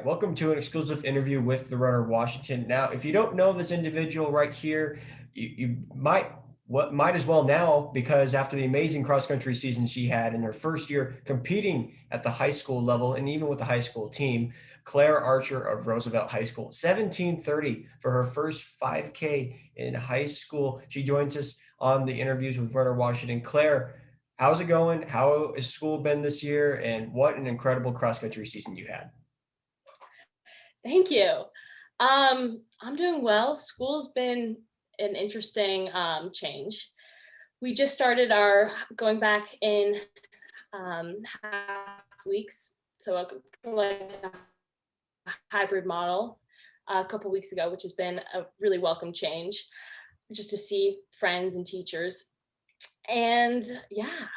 right, welcome to an exclusive interview with the runner Washington. Now, if you don't know this individual right here, you might as well now, because after the amazing cross country season she had in her first year competing at the high school level and even with the high school team, Claire Archer of Roosevelt High School, 17:30 for her first 5K in high school. She joins us on the interviews with runner Washington. Claire, how's it going? How has school been this year? And what an incredible cross country season you had. Thank you. I'm doing well. School's been an interesting change. We just started our going back in half weeks, so like a hybrid model a couple weeks ago, which has been a really welcome change, just to see friends and teachers. And yeah,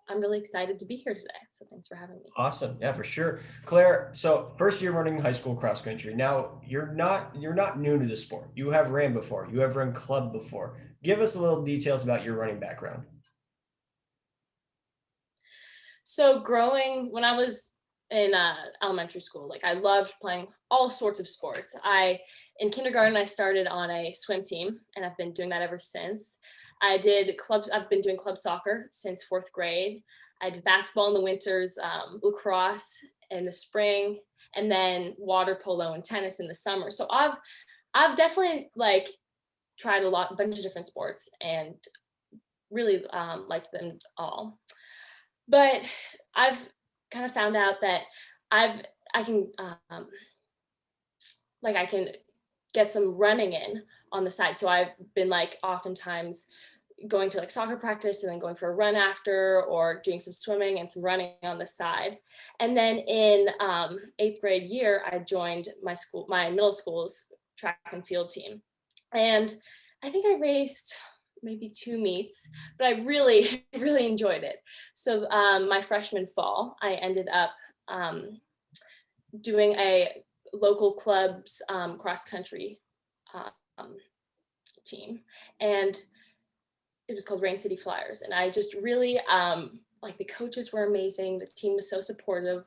I'm really excited to be here today. So thanks for having me. Awesome. Yeah, for sure. Claire, so first year running high school cross country. Now you're not new to the sport. You have ran before. You have run club before. Give us a little details about your running background. So growing when I was in elementary school, like I loved playing all sorts of sports. In kindergarten I started on a swim team, and I've been doing that ever since. I've been doing club soccer since fourth grade. I did basketball in the winters, lacrosse in the spring, and then water polo and tennis in the summer. So I've definitely like tried a bunch of different sports and really liked them all. But I've kind of found out that I've I can I can get some running in on the side. So I've been like oftentimes going to like soccer practice and then going for a run after, or doing some swimming and some running on the side. And then in eighth grade year, I joined my middle school's track and field team. And I think I raced maybe two meets, but I really, really enjoyed it. So my freshman fall, I ended up doing a local club's cross country um, team. And it was called Rain City Flyers. And I just really, like the coaches were amazing. The team was so supportive.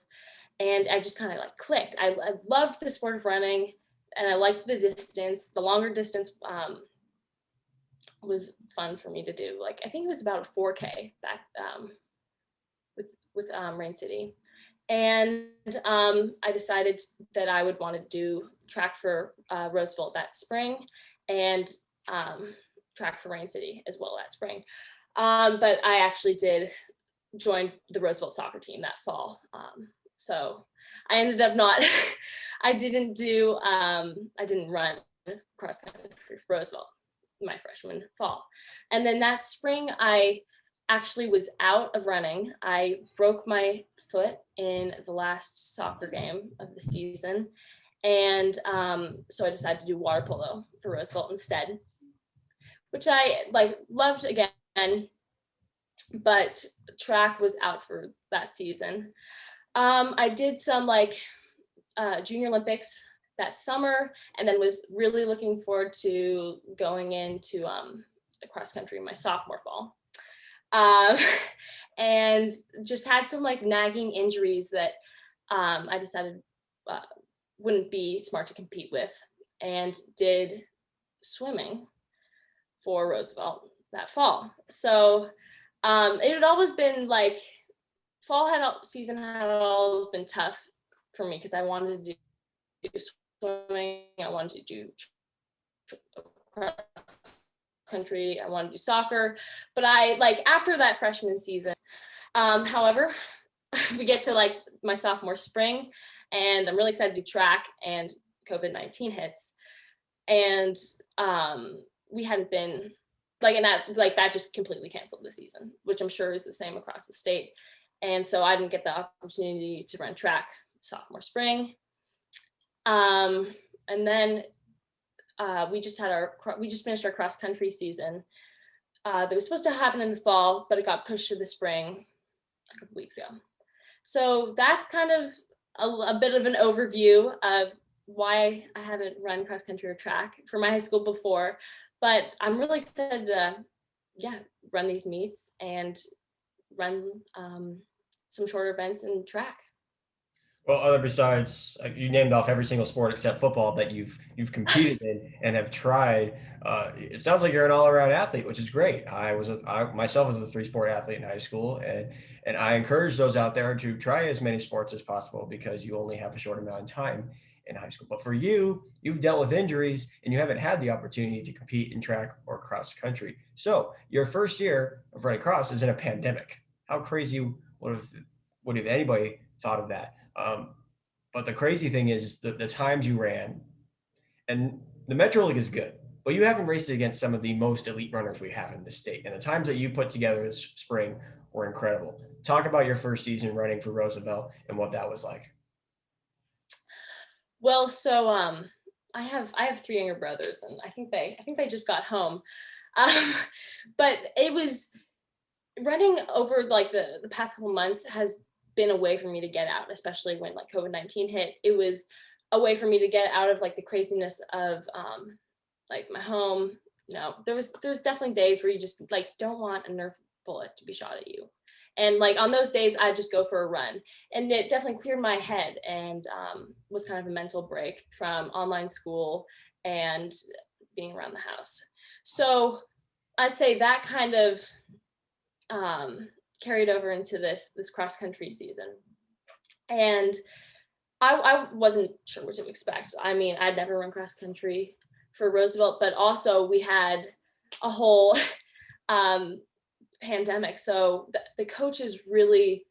And I just kind of like clicked. I loved the sport of running, and I liked the distance. The longer distance was fun for me to do. Like, I think it was about a 4K back with Rain City. And I decided that I would want to do track for Roosevelt that spring, and track for Rain City as well that spring. But I actually did join the Roosevelt soccer team that fall. So I ended up not, I didn't run cross country for Roosevelt my freshman fall. And then that spring, I actually was out of running. I broke my foot in the last soccer game of the season. And so I decided to do water polo for Roosevelt instead, which I like loved again, but track was out for that season. I did some Junior Olympics that summer, and then was really looking forward to going into cross country my sophomore fall. Um, and just had some like nagging injuries that I decided wouldn't be smart to compete with, and did swimming for Roosevelt that fall. So it had always been like season had always been tough for me, because I wanted to do swimming, I wanted to do cross country, I wanted to do soccer, but I like after that freshman season. However, we get to like my sophomore spring, and I'm really excited to do track, and COVID-19 hits, and we hadn't been and that just completely canceled the season, which I'm sure is the same across the state. And so I didn't get the opportunity to run track sophomore spring. And then we just finished our cross country season. That was supposed to happen in the fall, but it got pushed to the spring a couple weeks ago. So that's kind of a bit of an overview of why I haven't run cross country or track for my high school before, but I'm really excited to, run these meets and run some shorter events in track. Well, other besides, you named off every single sport except football that you've competed in and have tried. It sounds like you're an all-around athlete, which is great. I myself was a three-sport athlete in high school, and I encourage those out there to try as many sports as possible because you only have a short amount of time in high school. But for you, you've dealt with injuries and you haven't had the opportunity to compete in track or cross country. So your first year of running cross is in a pandemic. How crazy would have anybody thought of that? But the crazy thing is the times you ran, and the Metro League is good, but you haven't raced against some of the most elite runners we have in the state. And the times that you put together this spring were incredible. Talk about your first season running for Roosevelt and what that was like. Well, so I have three younger brothers, and I think they just got home. Um, but it was running over like the past couple months has been a way for me to get out, especially when like COVID-19 hit. It was a way for me to get out of like the craziness of like my home. There's definitely days where you just like don't want a Nerf bullet to be shot at you. And like on those days, I just go for a run, and it definitely cleared my head and was kind of a mental break from online school and being around the house. So I'd say that kind of carried over into this cross country season, and I wasn't sure what to expect. I mean, I'd never run cross country for Roosevelt, but also we had a whole um, pandemic, so the coaches really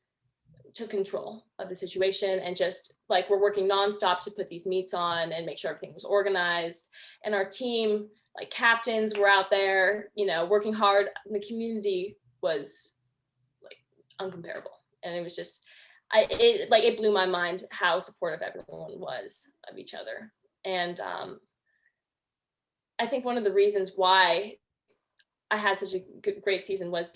took control of the situation and just like we're working nonstop to put these meets on and make sure everything was organized. And our team, like captains, were out there, working hard. The community was like uncomparable, and it was just it blew my mind how supportive everyone was of each other. And I think one of the reasons why I had such a great season was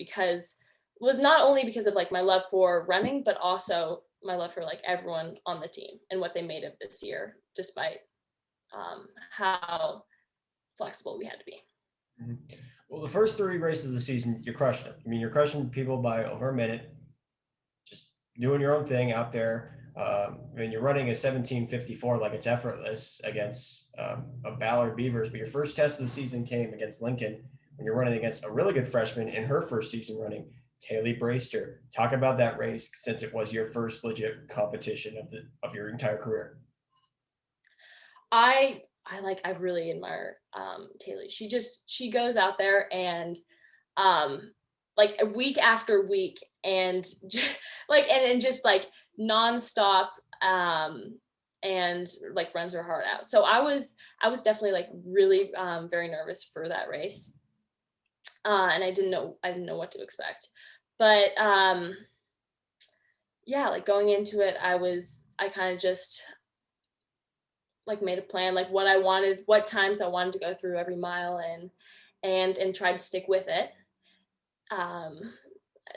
not only because of like my love for running, but also my love for like everyone on the team and what they made of this year, despite how flexible we had to be. Mhm. Well, the first three races of the season, you crushed it. I mean, you're crushing people by over a minute, just doing your own thing out there. And you're running a 17:54 like it's effortless against a Ballard Beavers. But your first test of the season came against Lincoln when you're running against a really good freshman in her first season running, Taylor Brayster. Talk about that race since it was your first legit competition of your entire career. I really admire Taylor. She goes out there and um like a week after week and just like nonstop and like runs her heart out. So I was definitely like really very nervous for that race. And I didn't know what to expect. But yeah, like going into it, I kind of just like made a plan, like what I wanted, what times I wanted to go through every mile, and tried to stick with it. Um,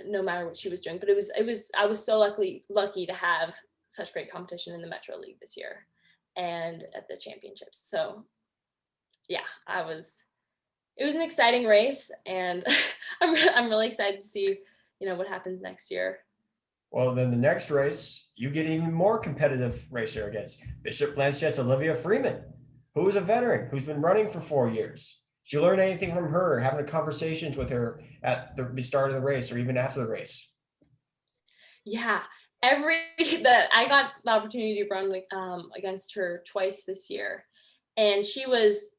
no matter what she was doing. But it was I was so lucky to have such great competition in the Metro League this year and at the championships. So yeah, it was an exciting race, and I'm really excited to see, what happens next year. Well, then the next race, you get even more competitive racer against Bishop Blanchette's Olivia Freeman, who is a veteran, who's been running for 4 years. Did you learn anything from her, having conversations with her at the start of the race or even after the race? Yeah, every that I got the opportunity to run against her twice this year, and she was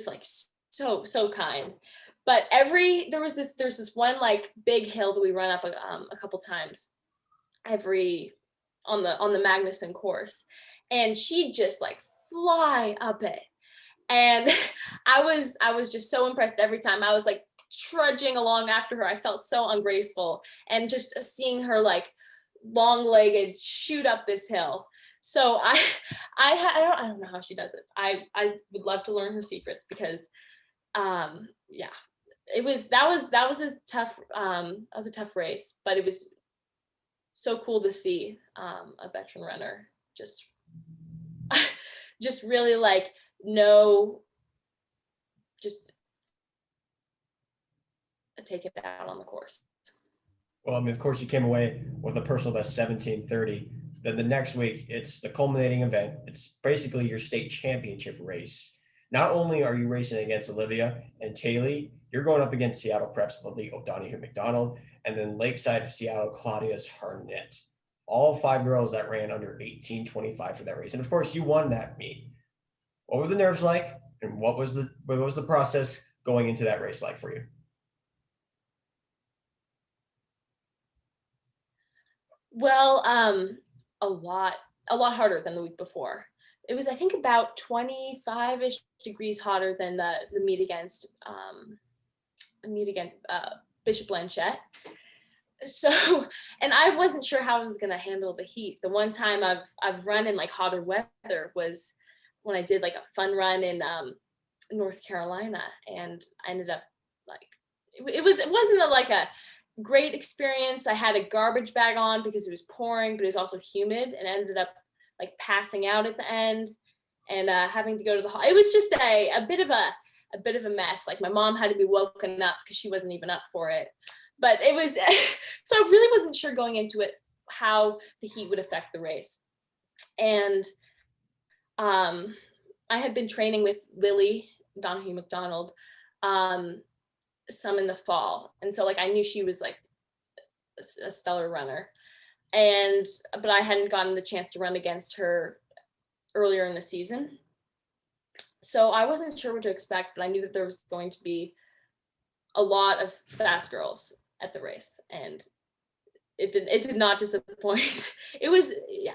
like so kind. But there's this one like big hill that we run up a couple times every on the Magnuson course, and she just like fly up it. And I was just so impressed every time. I was like trudging along after her. I felt so ungraceful, and just seeing her like long-legged shoot up this hill. So I don't know how she does it. I would love to learn her secrets, because yeah, that was a tough race, but it was so cool to see a veteran runner just just really like know, just take it out on the course. Well, I mean, of course, you came away with a personal best 17:30. then the next week, it's the culminating event. It's basically your state championship race. Not only are you racing against Olivia and Taylor, you're going up against Seattle Prep's Lily O'Donoghue McDonald, and then Lakeside of Seattle, Claudia's Harnett. All 5 girls that ran under 18:25 for that race. And of course, you won that meet. What were the nerves like? And what was the process going into that race like for you? Well, a lot harder than the week before. It was, I think, about 25-ish degrees hotter than the meet against Bishop Blanchette. So, and I wasn't sure how I was gonna handle the heat. The one time I've run in like hotter weather was when I did like a fun run in North Carolina, and I ended up like it wasn't like a great experience. I had a garbage bag on because it was pouring, but it was also humid, and I ended up like passing out at the end and having to go to the it was just a bit of a mess. Like my mom had to be woken up because she wasn't even up for it. But it was so I really wasn't sure going into it how the heat would affect the race. And I had been training with Lily Donahue McDonald some in the fall. And so like I knew she was like a stellar runner. But I hadn't gotten the chance to run against her earlier in the season. So I wasn't sure what to expect, but I knew that there was going to be a lot of fast girls at the race, and it did not disappoint. It was, yeah,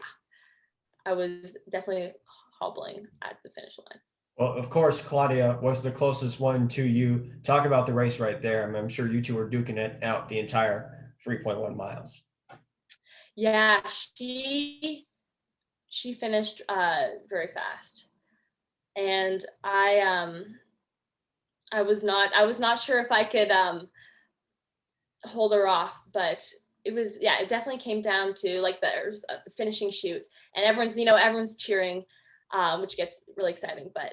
I was definitely hobbling at the finish line. Well, of course, Claudia was the closest one to you. Talk about the race right there. I'm sure you two were duking it out the entire 3.1 miles. Yeah, she finished very fast, and I was not sure if I could hold her off, but it definitely came down to like there's the finishing shoot, and everyone's cheering, which gets really exciting. But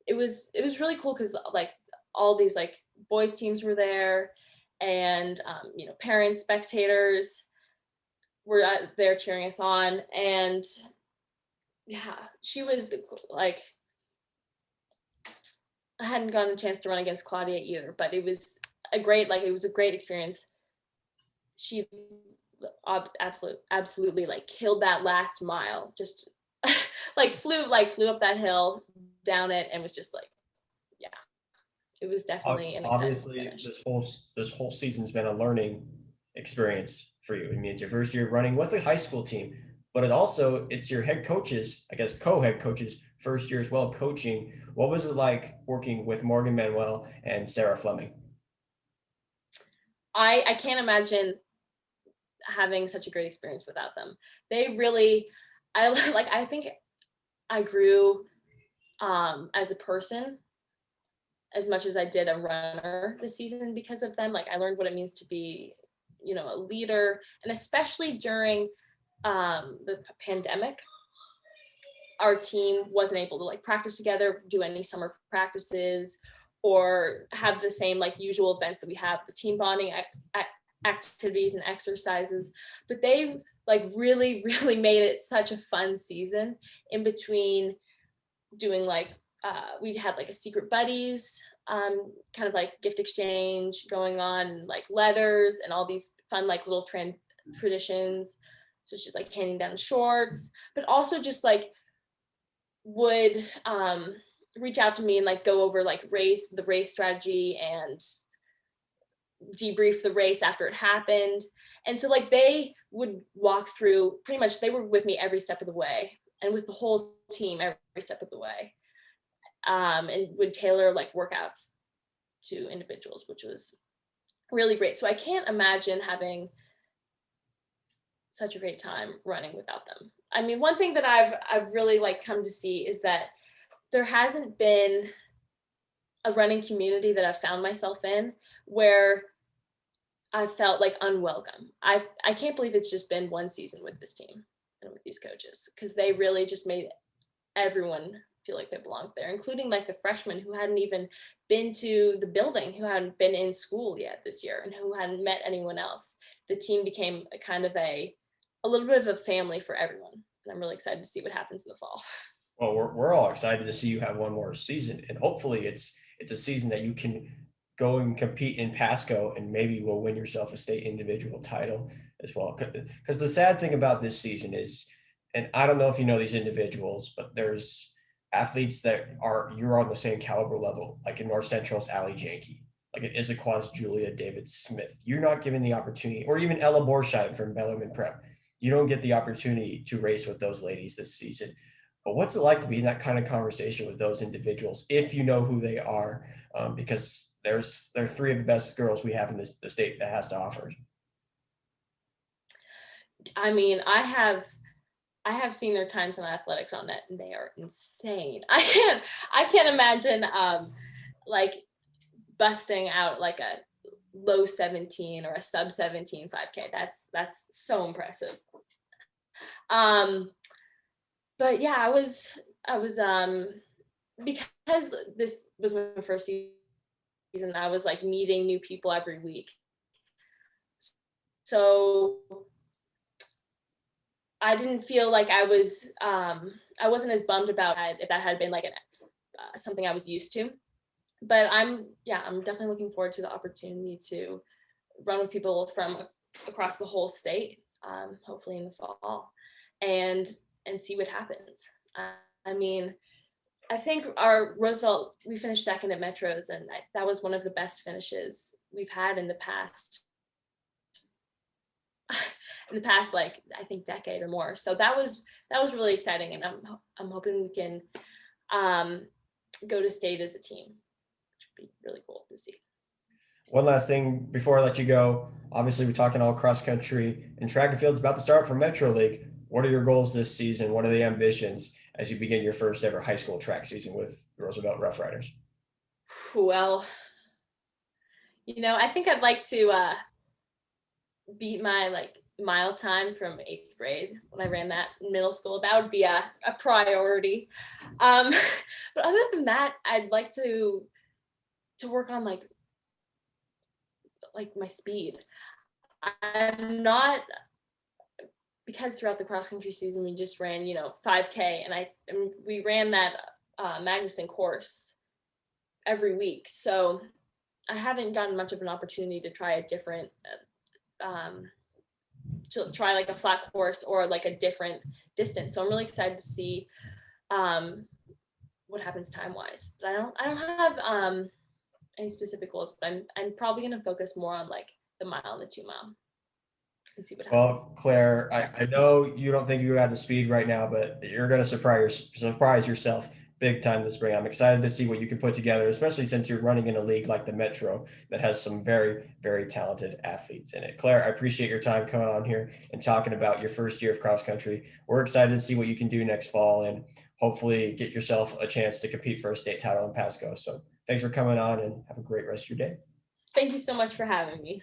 it was really cool because like all these like boys teams were there, and parents, spectators were there cheering us on. And yeah, she was like, I hadn't gotten a chance to run against Claudia either, but it was a great experience. She absolutely like killed that last mile, just flew up that hill, down it, and was just like, yeah, it was definitely an exciting Obviously, finish. this whole season's been a learning experience for you. I mean, it's your first year running with a high school team, but it's your head coaches, I guess co-head coaches, first year as well, coaching. What was it like working with Morgan Manuel and Sarah Fleming? I can't imagine having such a great experience without them. They really, I think I grew as a person as much as I did a runner this season because of them. Like I learned what it means to be, a leader, and especially during the pandemic, our team wasn't able to like practice together, do any summer practices, or have the same like usual events that we have, the team bonding activities and exercises. But they like really, really made it such a fun season in between doing like, we had like a secret buddies, kind of like gift exchange going on, like letters and all these fun like little traditions. So it's just like handing down shorts, but also just like would reach out to me and like go over like the race strategy and debrief the race after it happened. And so like they would walk through, pretty much they were with me every step of the way and with the whole team every step of the way, and would tailor like workouts to individuals, which was really great. So I can't imagine having such a great time running without them. I mean, one thing that I've really like come to see is that there hasn't been a running community that I've found myself in where I felt like unwelcome. I can't believe it's just been one season with this team and with these coaches, because they really just made everyone feel like they belonged there, including like the freshmen who hadn't even been to the building, who hadn't been in school yet this year, and who hadn't met anyone else. The team became a kind of a a little bit of a family for everyone. And I'm really excited to see what happens in the fall. Well, we're all excited to see you have one more season, and hopefully it's a season that you can go and compete in Pasco, and maybe will win yourself a state individual title as well. Because the sad thing about this season is, and I don't know if you know these individuals, but there's athletes that are you're on the same caliber level, like in North Central's Ali Janke, like in Issaquah's Julia David Smith. You're not given the opportunity, or even Ella Borsheim from Bellarmine Prep. You don't get the opportunity to race with those ladies this season. But what's it like to be in that kind of conversation with those individuals if you know who they are? Because they're three of the best girls we have in the state that has to offer. I mean, I have seen their times in athletics on net, and they are insane. I can't imagine like busting out like a low 17 or a sub 17 5K. That's so impressive. Um, but yeah, I was because this was my first season, I was like meeting new people every week. So I didn't feel like I wasn't as bummed about it if that had been like something I was used to. But I'm definitely looking forward to the opportunity to run with people from across the whole state, hopefully in the fall, and see what happens. I mean, I think our Roosevelt, we finished second at Metros, and that was one of the best finishes we've had in the past like I think decade or more. So that was really exciting, and I'm hoping we can go to state as a team, which would be really cool to see. One last thing before I let you go. Obviously, we're talking all cross country, and track and field's about to start for Metro League. What are your goals this season? What are the ambitions as you begin your first ever high school track season with Roosevelt Rough Riders? Well, I think I'd like to beat my like mile time from 8th grade when I ran that in middle school. That would be a priority. Um, but other than that, I'd like to work on like my speed. I'm not, because throughout the cross country season we just ran 5K, and we ran that Magnuson course every week. So I haven't gotten much of an opportunity to try a different to try like a flat course or like a different distance. So I'm really excited to see what happens time wise. But I don't have any specific goals, but I'm probably gonna focus more on like the mile and the 2 mile and see what happens. Well, Claire, I know you don't think you have the speed right now, but you're going to surprise yourself big time this spring. I'm excited to see what you can put together, especially since you're running in a league like the Metro that has some very, very talented athletes in it. Claire, I appreciate your time coming on here and talking about your first year of cross country. We're excited to see what you can do next fall and hopefully get yourself a chance to compete for a state title in Pasco. So thanks for coming on, and have a great rest of your day. Thank you so much for having me.